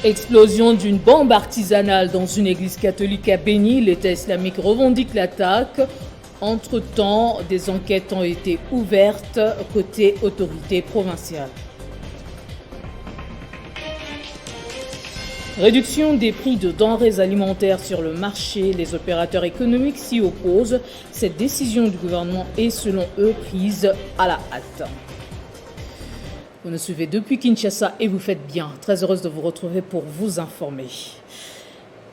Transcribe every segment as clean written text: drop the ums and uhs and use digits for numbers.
Explosion d'une bombe artisanale dans une église catholique à Béni. L'État islamique revendique l'attaque. Entre-temps, des enquêtes ont été ouvertes côté autorités provinciales. Réduction des prix de denrées alimentaires sur le marché. Les opérateurs économiques s'y opposent. Cette décision du gouvernement est, selon eux, prise à la hâte. Vous nous suivez depuis Kinshasa et vous faites bien. Très heureuse de vous retrouver pour vous informer.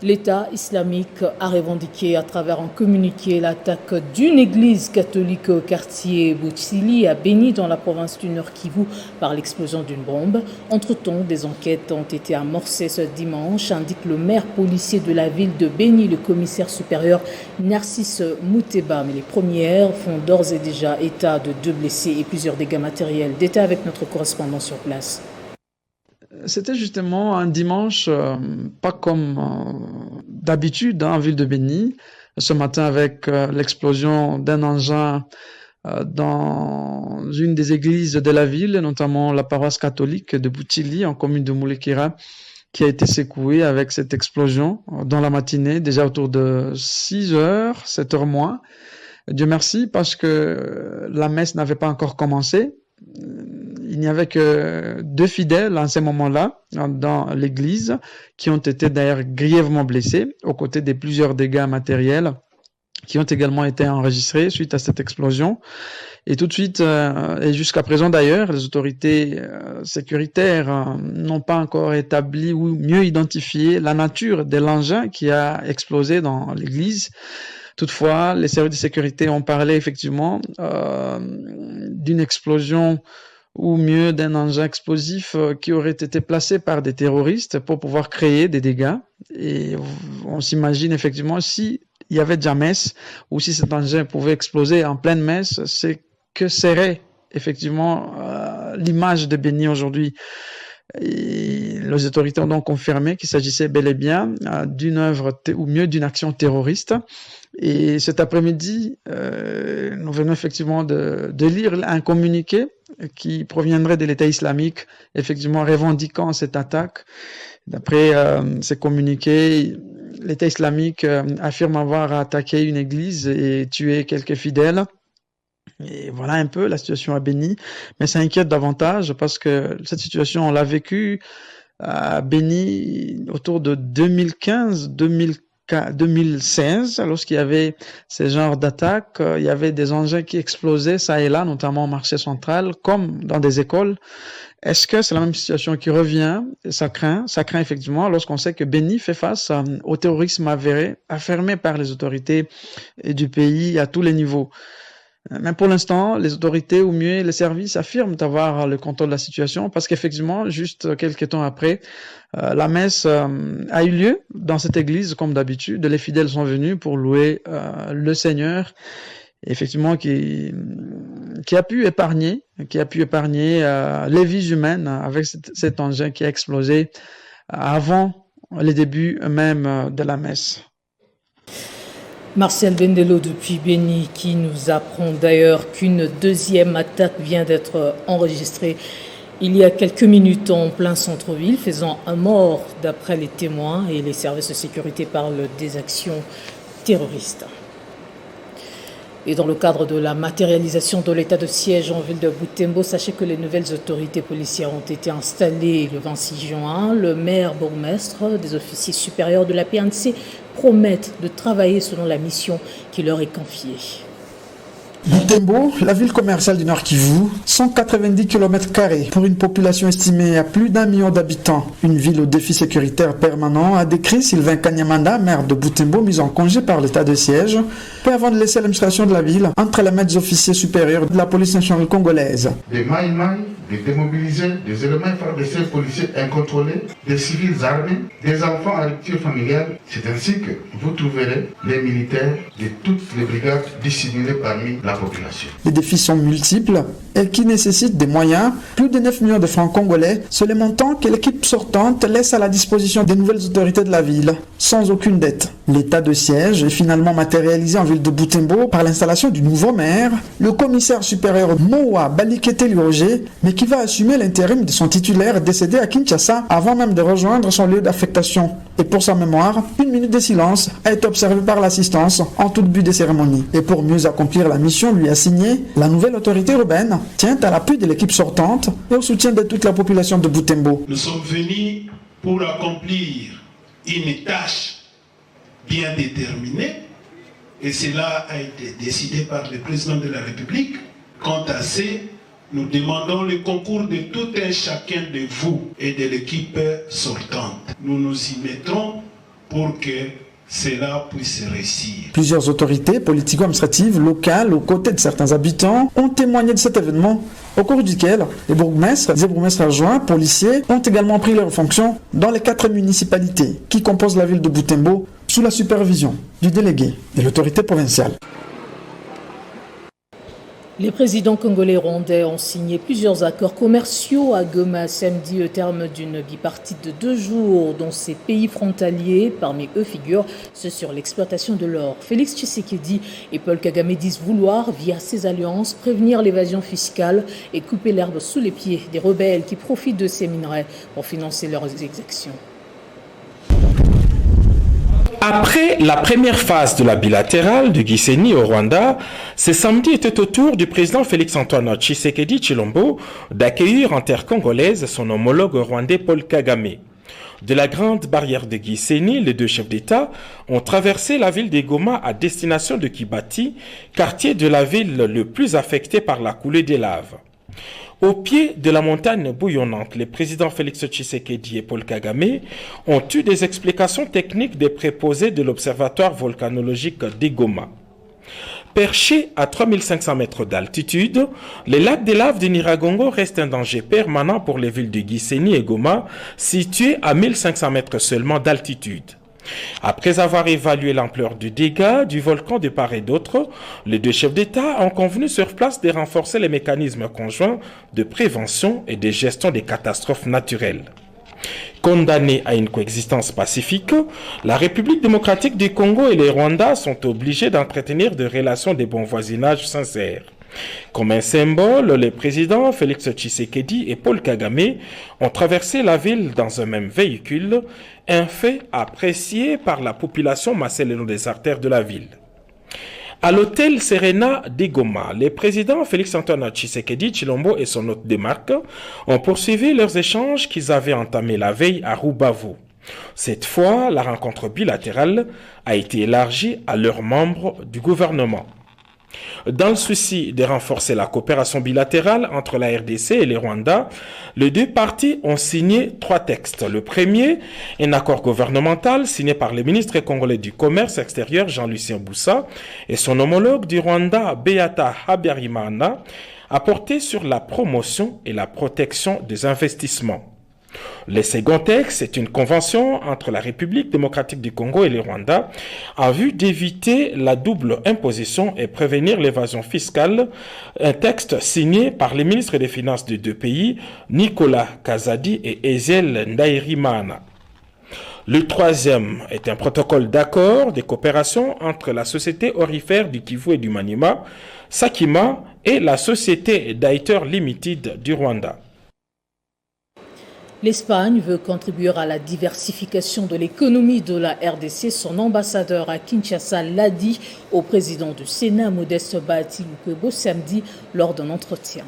L'État islamique a revendiqué à travers un communiqué l'attaque d'une église catholique au quartier Boutsili à Béni dans la province du Nord Kivu par l'explosion d'une bombe. Entre-temps, des enquêtes ont été amorcées ce dimanche, indique le maire policier de la ville de Béni, le commissaire supérieur Narcisse Mouteba. Mais les premières font d'ores et déjà état de 2 blessés et plusieurs dégâts matériels. Détail avec notre correspondant sur place. C'était justement un dimanche, pas comme d'habitude en ville de Béni. Ce matin, avec l'explosion d'un engin dans une des églises de la ville, notamment la paroisse catholique de Boutili, en commune de Moulekira, qui a été secouée avec cette explosion dans la matinée, déjà autour de 6 heures, 7 heures moins. Dieu merci, parce que la messe n'avait pas encore commencé. Il n'y avait que 2 fidèles à ce moment-là dans l'église qui ont été d'ailleurs grièvement blessés aux côtés de plusieurs dégâts matériels qui ont également été enregistrés suite à cette explosion. Et tout de suite, et jusqu'à présent d'ailleurs, les autorités sécuritaires n'ont pas encore établi ou mieux identifié la nature de l'engin qui a explosé dans l'église. Toutefois, les services de sécurité ont parlé effectivement d'une explosion ou mieux d'un engin explosif qui aurait été placé par des terroristes pour pouvoir créer des dégâts. Et on s'imagine effectivement s'il y avait déjà messe ou si cet engin pouvait exploser en pleine messe, c'est que serait effectivement l'image de Béni aujourd'hui. Et les autorités ont donc confirmé qu'il s'agissait bel et bien d'une œuvre ou mieux d'une action terroriste. Et cet après-midi, nous venons effectivement de lire un communiqué qui proviendrait de l'État islamique, effectivement revendiquant cette attaque. D'après ces communiqués, l'État islamique affirme avoir attaqué une église et tué quelques fidèles. Et voilà un peu la situation à Béni, mais ça inquiète davantage parce que cette situation, on l'a vécue à Béni autour de 2015-2016, lorsqu'il y avait ces genres d'attaques. Il y avait des engins qui explosaient ça et là, notamment au marché central, comme dans des écoles. Est-ce que c'est la même situation qui revient? Ça craint effectivement lorsqu'on sait que Béni fait face au terrorisme avéré, affirmé par les autorités du pays à tous les niveaux. Mais pour l'instant, les autorités ou mieux les services affirment avoir le contrôle de la situation parce qu'effectivement, juste quelques temps après, la messe a eu lieu dans cette église comme d'habitude. Les fidèles sont venus pour louer le Seigneur, effectivement qui a pu épargner les vies humaines avec cet engin qui a explosé avant les débuts même de la messe. Martial Bendelo depuis Béni qui nous apprend d'ailleurs qu'une deuxième attaque vient d'être enregistrée il y a quelques minutes en plein centre-ville, faisant un mort d'après les témoins et les services de sécurité parlent des actions terroristes. Et dans le cadre de la matérialisation de l'état de siège en ville de Butembo, sachez que les nouvelles autorités policières ont été installées le 26 juin. Le maire bourgmestre, des officiers supérieurs de la PNC promettent de travailler selon la mission qui leur est confiée. Butembo, la ville commerciale du Nord Kivu, 190 km² pour une population estimée à plus d'1 million d'habitants. Une ville au défi sécuritaire permanent, a décrit Sylvain Kanyamanda, maire de Butembo, mis en congé par l'état de siège, peu avant de laisser l'administration de la ville entre les mains des officiers supérieurs de la police nationale congolaise. Des maïmaï, des démobilisés, des éléments FARDC policiers incontrôlés, des civils armés, des enfants à rupture familiale. C'est ainsi que vous trouverez les militaires de toutes les brigades dissimulées parmi la population. Les défis sont multiples et qui nécessitent des moyens, plus de 9 millions de francs congolais, c'est le montant que l'équipe sortante laisse à la disposition des nouvelles autorités de la ville, sans aucune dette. L'état de siège est finalement matérialisé en ville de Butembo par l'installation du nouveau maire, le commissaire supérieur Moa Balikete Liroger, mais qui va assumer l'intérim de son titulaire décédé à Kinshasa avant même de rejoindre son lieu d'affectation. Et pour sa mémoire, 1 minute de silence a été observée par l'assistance en tout but des cérémonies. Et pour mieux accomplir la mission lui assignée, la nouvelle autorité urbaine tient à l'appui de l'équipe sortante et au soutien de toute la population de Butembo. Nous sommes venus pour accomplir une tâche bien déterminée et cela a été décidé par le président de la République. Quant à ça, nous demandons le concours de tout un chacun de vous et de l'équipe sortante. Nous nous y mettrons pour que cela puisse réussir. Plusieurs autorités politico-administratives locales, aux côtés de certains habitants, ont témoigné de cet événement, au cours duquel les bourgmestres et bourgmestres adjoints, policiers, ont également pris leurs fonctions dans les 4 municipalités qui composent la ville de Butembo, sous la supervision du délégué de l'autorité provinciale. Les présidents congolais et rwandais ont signé plusieurs accords commerciaux à Goma samedi au terme d'une bipartite de 2 jours dont ces pays frontaliers, parmi eux figurent ceux sur l'exploitation de l'or. Félix Tshisekedi et Paul Kagame disent vouloir, via ces alliances, prévenir l'évasion fiscale et couper l'herbe sous les pieds des rebelles qui profitent de ces minerais pour financer leurs exactions. Après la première phase de la bilatérale de Gisenyi au Rwanda, ce samedi était au tour du président Félix-Antoine Tshisekedi Tshilombo d'accueillir en terre congolaise son homologue rwandais Paul Kagame. De la grande barrière de Gisenyi, les 2 chefs d'État ont traversé la ville de Goma à destination de Kibati, quartier de la ville le plus affecté par la coulée des laves. Au pied de la montagne bouillonnante, les présidents Félix Tshisekedi et Paul Kagame ont eu des explications techniques des préposés de l'observatoire volcanologique d'Igoma. Perché à 3500 mètres d'altitude, les lacs des laves de Nyiragongo restent un danger permanent pour les villes de Gisenyi et Goma, situées à 1500 mètres seulement d'altitude. Après avoir évalué l'ampleur du dégât du volcan de part et d'autre, les 2 chefs d'État ont convenu sur place de renforcer les mécanismes conjoints de prévention et de gestion des catastrophes naturelles. Condamnés à une coexistence pacifique, la République démocratique du Congo et le Rwanda sont obligés d'entretenir des relations de bon voisinage sincères. Comme un symbole, les présidents Félix Tshisekedi et Paul Kagame ont traversé la ville dans un même véhicule, un fait apprécié par la population massée le long des artères de la ville. À l'hôtel Serena d'Igoma, les présidents Félix-Antoine Tshisekedi Tshilombo et son hôte de marque ont poursuivi leurs échanges qu'ils avaient entamés la veille à Rubavu. Cette fois, la rencontre bilatérale a été élargie à leurs membres du gouvernement. Dans le souci de renforcer la coopération bilatérale entre la RDC et le Rwanda, les 2 parties ont signé 3 textes. Le premier, un accord gouvernemental signé par le ministre congolais du Commerce extérieur Jean-Lucien Boussa et son homologue du Rwanda Beata Habyarimana, a porté sur la promotion et la protection des investissements. Le second texte est une convention entre la République démocratique du Congo et le Rwanda en vue d'éviter la double imposition et prévenir l'évasion fiscale, un texte signé par les ministres des Finances des 2 pays, Nicolas Kazadi et Ezel Ndairimana. Le troisième est un protocole d'accord de coopération entre la société orifère du Kivu et du Maniema, Sakima, et la société Daiter Limited du Rwanda. L'Espagne veut contribuer à la diversification de l'économie de la RDC. Son ambassadeur à Kinshasa l'a dit au président du Sénat, Modeste Bahati Lukwebo, samedi lors d'un entretien.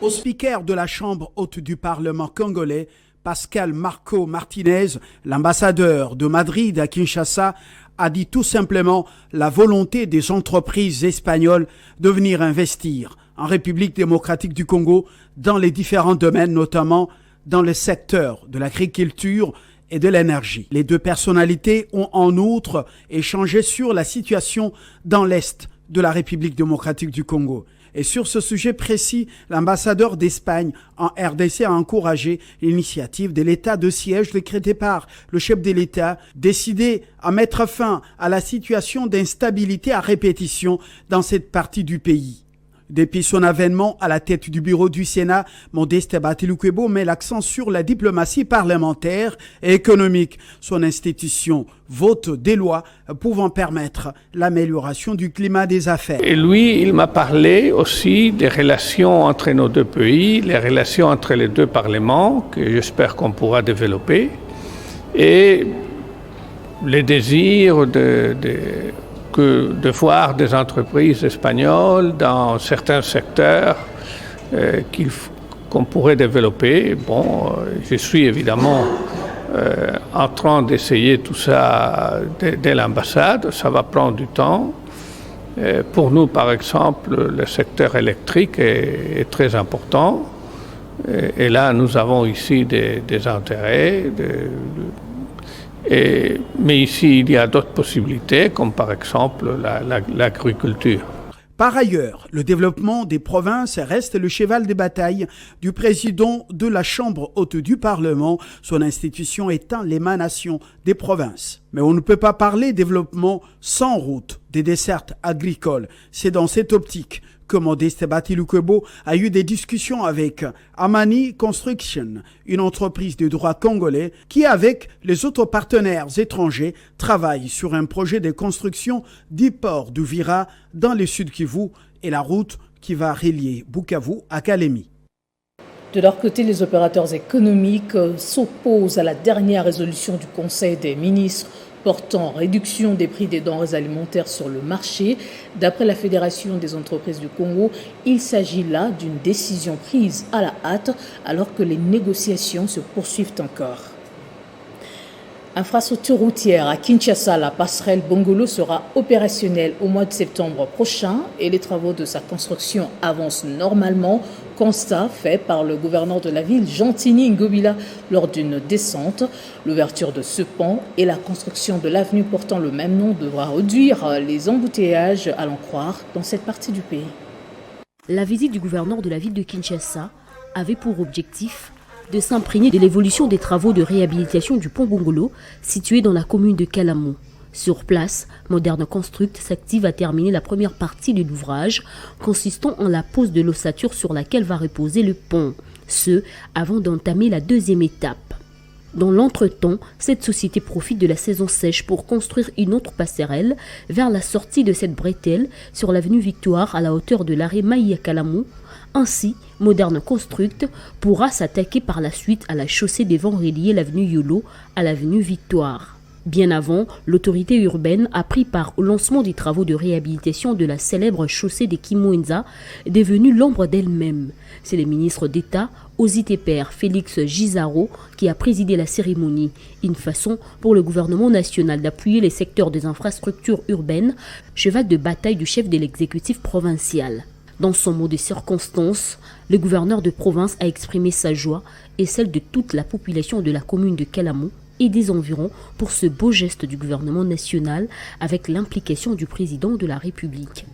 Au speaker de la Chambre haute du Parlement congolais, Pascal Marco Martinez, l'ambassadeur de Madrid à Kinshasa, a dit tout simplement la volonté des entreprises espagnoles de venir investir en République démocratique du Congo dans les différents domaines, notamment dans le secteur de l'agriculture et de l'énergie. Les 2 personnalités ont en outre échangé sur la situation dans l'Est de la République démocratique du Congo. Et sur ce sujet précis, l'ambassadeur d'Espagne en RDC a encouragé l'initiative de l'état de siège décrété par le chef de l'État, décidé à mettre fin à la situation d'instabilité à répétition dans cette partie du pays. Depuis son avènement à la tête du bureau du Sénat, Modeste Batiloukwebo met l'accent sur la diplomatie parlementaire et économique. Son institution vote des lois pouvant permettre l'amélioration du climat des affaires. Et lui, il m'a parlé aussi des relations entre nos deux pays, les relations entre les deux parlements, que j'espère qu'on pourra développer, et les désirs de voir des entreprises espagnoles dans certains secteurs qu'on pourrait développer. Bon, je suis évidemment en train d'essayer tout ça dès l'ambassade. Ça va prendre du temps. Pour nous, par exemple, le secteur électrique est très important. Et là, nous avons ici des intérêts. Mais ici, il y a d'autres possibilités, comme par exemple l'agriculture. Par ailleurs, le développement des provinces reste le cheval de bataille du président de la Chambre haute du Parlement, son institution étant l'émanation des provinces. Mais on ne peut pas parler développement sans route des dessertes agricoles. C'est dans cette optique que Modeste Batiloukwebo a eu des discussions avec Amani Construction, une entreprise de droit congolais qui, avec les autres partenaires étrangers, travaille sur un projet de construction du port d'Uvira dans le sud Kivu et la route qui va relier Bukavu à Kalemi. De leur côté, les opérateurs économiques s'opposent à la dernière résolution du Conseil des ministres portant réduction des prix des denrées alimentaires sur le marché. D'après la Fédération des entreprises du Congo, il s'agit là d'une décision prise à la hâte alors que les négociations se poursuivent encore. Infrastructure routière à Kinshasa, la passerelle Bongolo sera opérationnelle au mois de septembre prochain et les travaux de sa construction avancent normalement. Constat fait par le gouverneur de la ville, Gentini Ngobila, lors d'une descente. L'ouverture de ce pont et la construction de l'avenue portant le même nom devra réduire les embouteillages, à l'en croire, dans cette partie du pays. La visite du gouverneur de la ville de Kinshasa avait pour objectif de s'imprégner de l'évolution des travaux de réhabilitation du pont Bongolo, situé dans la commune de Kalamu. Sur place, Moderne Construct s'active à terminer la première partie de l'ouvrage, consistant en la pose de l'ossature sur laquelle va reposer le pont, ce avant d'entamer la deuxième étape. Dans l'entretemps, cette société profite de la saison sèche pour construire une autre passerelle vers la sortie de cette bretelle sur l'avenue Victoire à la hauteur de l'arrêt Maïa Kalamu. Ainsi, Moderne Construct pourra s'attaquer par la suite à la chaussée devant relier l'avenue Yolo à l'avenue Victoire. Bien avant, l'autorité urbaine a pris part au lancement des travaux de réhabilitation de la célèbre chaussée de Kimwenza, devenue l'ombre d'elle-même. C'est le ministre d'État, Ozitepère Félix Gizaro, qui a présidé la cérémonie. Une façon pour le gouvernement national d'appuyer les secteurs des infrastructures urbaines, cheval de bataille du chef de l'exécutif provincial. Dans son mot de circonstance, le gouverneur de province a exprimé sa joie et celle de toute la population de la commune de Kalamu et des environs pour ce beau geste du gouvernement national avec l'implication du président de la République.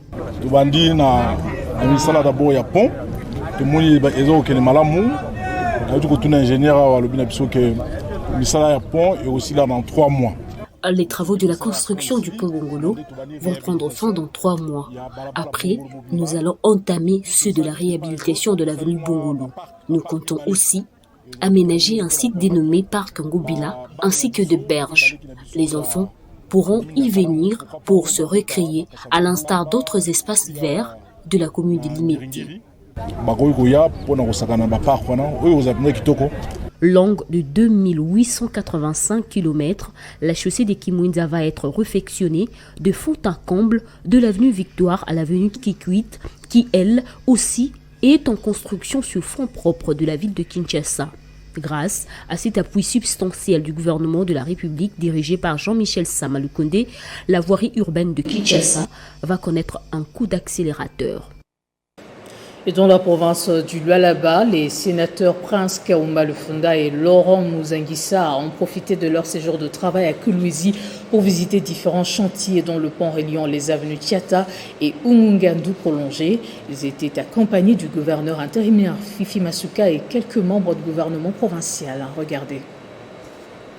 Les travaux de la construction du pont Bongolo vont prendre fin dans 3 mois. Après, nous allons entamer ceux de la réhabilitation de l'avenue Bongolo. Nous comptons aussi aménager un site dénommé Parc Ngobila ainsi que de berges. Les enfants pourront y venir pour se recréer à l'instar d'autres espaces verts de la commune de Limete. Longue de 2885 km, la chaussée de Kimwenza va être réfectionnée de fond en comble de l'avenue Victoire à l'avenue Kikwit, qui elle aussi est en construction sur fonds propres de la ville de Kinshasa. Grâce à cet appui substantiel du gouvernement de la République dirigé par Jean-Michel Sama Lukonde, la voirie urbaine de Kinshasa va connaître un coup d'accélérateur. Et dans la province du Lualaba, les sénateurs Prince Kaoumba Lufunda et Laurent Muzanguissa ont profité de leur séjour de travail à Kolwezi pour visiter différents chantiers dont le pont reliant les avenues Tiata et Umungandu prolongé. Ils étaient accompagnés du gouverneur intérimaire Fifi Masuka et quelques membres du gouvernement provincial. Regardez.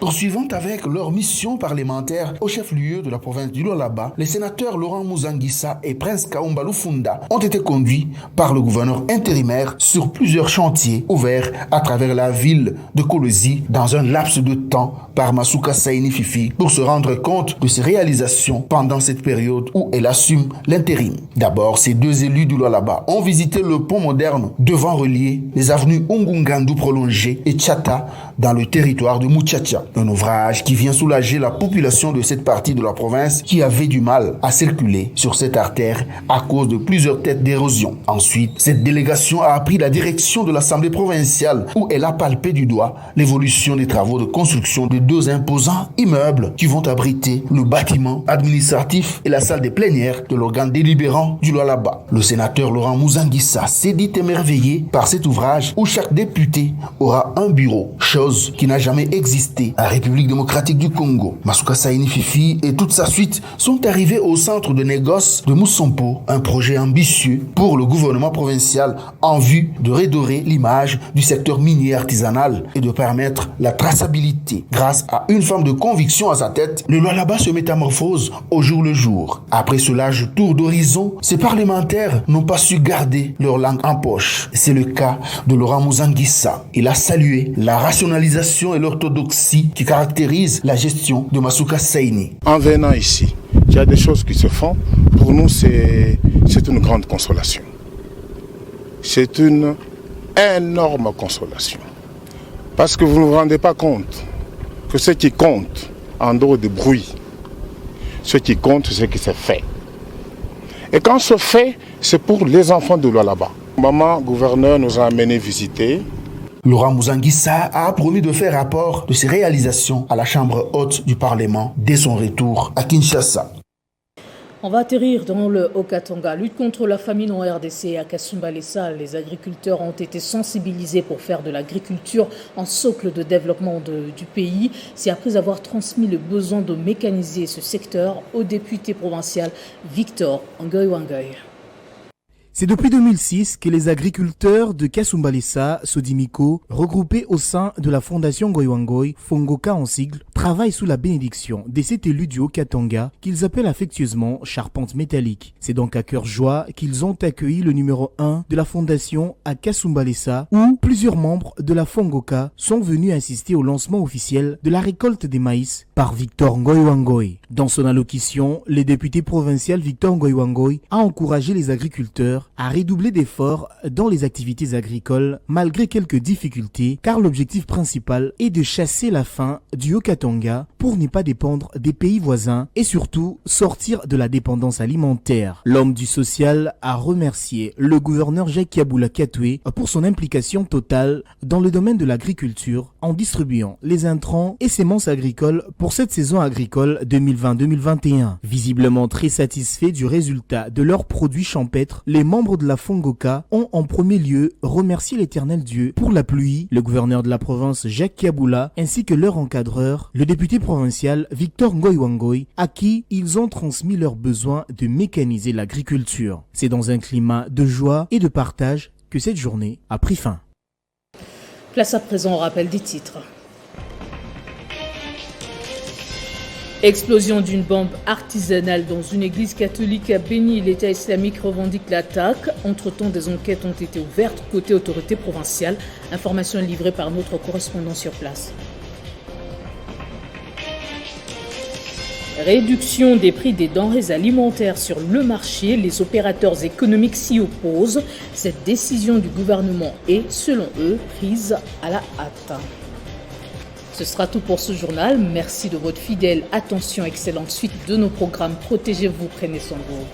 Poursuivant avec leur mission parlementaire au chef-lieu de la province du Lualaba, les sénateurs Laurent Muzanguissa et Prince Kaoumba Lufunda ont été conduits par le gouverneur intérimaire sur plusieurs chantiers ouverts à travers la ville de Kolwezi dans un laps de temps par Masuka Saini Fifi pour se rendre compte de ses réalisations pendant cette période où elle assume l'intérim. D'abord, ces deux élus du Lualaba ont visité le pont moderne devant relier les avenues Ungungandu prolongées et Tiata dans le territoire de Muchacha. Un ouvrage qui vient soulager la population de cette partie de la province qui avait du mal à circuler sur cette artère à cause de plusieurs têtes d'érosion. Ensuite, cette délégation a pris la direction de l'Assemblée provinciale où elle a palpé du doigt l'évolution des travaux de construction de deux imposants immeubles qui vont abriter le bâtiment administratif et la salle des plénières de l'organe délibérant du Lualaba. Le sénateur Laurent Muzanguissa s'est dit émerveillé par cet ouvrage où chaque député aura un bureau, chose qui n'a jamais existé à la République démocratique du Congo. Masuka Saini Fifi et toute sa suite sont arrivés au centre de négoce de Moussompo, un projet ambitieux pour le gouvernement provincial en vue de redorer l'image du secteur minier artisanal et de permettre la traçabilité. Grâce à une femme de conviction à sa tête, le Lualaba se métamorphose au jour le jour. Après ce large tour d'horizon, ces parlementaires n'ont pas su garder leur langue en poche. C'est le cas de Laurent Muzanguissa. Il a salué la rationalisation et l'orthodoxie qui caractérise la gestion de Masuka Saini. En venant ici, il y a des choses qui se font. Pour nous, c'est une grande consolation. C'est une énorme consolation. Parce que vous ne vous rendez pas compte que ce qui compte, en dehors du bruit, ce qui compte, c'est ce qui se fait. Et quand ce fait, c'est pour les enfants de Lualaba. Maman, gouverneur, nous a amenés visiter. Laurent Muzanguissa a promis de faire rapport de ses réalisations à la Chambre haute du Parlement dès son retour à Kinshasa. On va atterrir dans le Haut-Katanga. Lutte contre la famine en RDC à Kasumbalesa. Les agriculteurs ont été sensibilisés pour faire de l'agriculture un socle de développement du pays. C'est après avoir transmis le besoin de mécaniser ce secteur au député provincial Victor Ngoy-Wangoy. C'est depuis 2006 que les agriculteurs de Kasumbalesa, Sodimiko, regroupés au sein de la fondation Ngoy-Wangoy, Fongoka en sigle, travaillent sous la bénédiction de cet élu du Haut-Katanga qu'ils appellent affectueusement Charpente Métallique. C'est donc à cœur joie qu'ils ont accueilli le numéro 1 de la fondation à Kasumbalesa où plusieurs membres de la Fongoka sont venus assister au lancement officiel de la récolte des maïs par Victor Ngoy-Wangoy. Dans son allocution, le député provincial Victor Ngoy-Wangoy a encouragé les agriculteurs à redoubler d'efforts dans les activités agricoles malgré quelques difficultés car l'objectif principal est de chasser la faim du Haut-Katanga pour ne pas dépendre des pays voisins et surtout sortir de la dépendance alimentaire. L'homme du social a remercié le gouverneur Jacques Kaboula Katoué pour son implication totale dans le domaine de l'agriculture en distribuant les intrants et semences agricoles pour cette saison agricole 2020-2021. Visiblement très satisfaits du résultat de leurs produits champêtres, les membres de la Fongoka ont en premier lieu remercié l'Éternel Dieu pour la pluie, le gouverneur de la province Jacques Kaboula ainsi que leur encadreur, le député provincial Victor Ngoy-Wangoy, à qui ils ont transmis leur besoin de mécaniser l'agriculture. C'est dans un climat de joie et de partage que cette journée a pris fin. Place à présent au rappel des titres. Explosion d'une bombe artisanale dans une église catholique à Béni. L'État islamique revendique l'attaque. Entre-temps, des enquêtes ont été ouvertes côté autorité provinciale. Information livrée par notre correspondant sur place. Réduction des prix des denrées alimentaires sur le marché. Les opérateurs économiques s'y opposent. Cette décision du gouvernement est, selon eux, prise à la hâte. Ce sera tout pour ce journal. Merci de votre fidèle attention. Excellente suite de nos programmes. Protégez-vous, prenez soin de vous.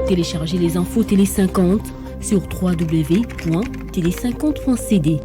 Téléchargez les infos Télé 50 sur www.télé50.cd.